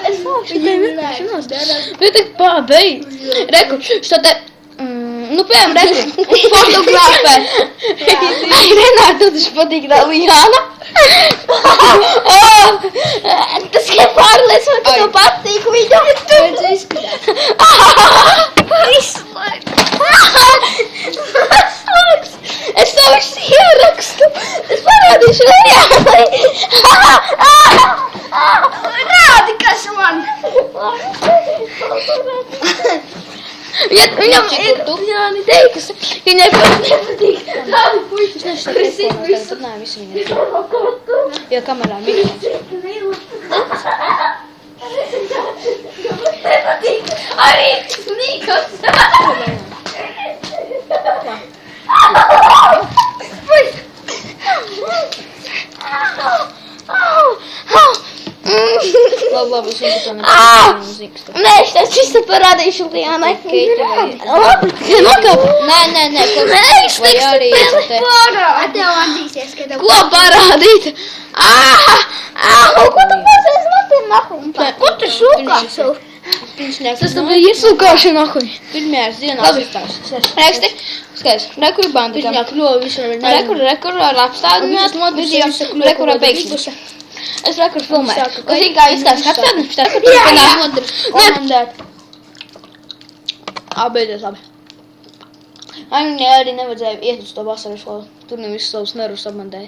Es nu tik pabeidz. Reku, što te... Nu, piemēram, reku, fotografē. Ai, Renāta, tu taču patīk tā Lijāna. Tas kā pārliec, man tev patīk viņa. Redz, izskatās. Es to visu ierakstu. Es parādīšu Lijānai. Rādi, kas man! Viņam ir Jāni teikas, viņai pat nepatīk tādi puiši, kuris izvisu. Nē, visu viņa. Jo kamerā mikrofons. Nepatīk arī Nikos. Labi, es viņu to nepatīk zīkstu. Nē, es tas visu parādīšu Lijānai. Labi, nokāp. Nē, Nē, es vai arī te. A tev atzīsies, ka tev... Ko parādīt? Ko tu pasēs natim nahuļ? Ko tu šūkās? Viņš Tas tu bija iesūkāši nahuļ. pirmajās dienās Labi. izstāsts. Reksti, skaidrs, rekur bandikam. Viņā kļuva visur Rekur ar apstādināt, rekur ar beigšanu. Es rekur filmēju. Saka, Ko zini, kā izskatās apstādināt? Jā, komandēt. Beidzies labi. Viņai arī nevajadzēja iet uz to vasaras skolu. Tur nevis savus nervus apmandēja.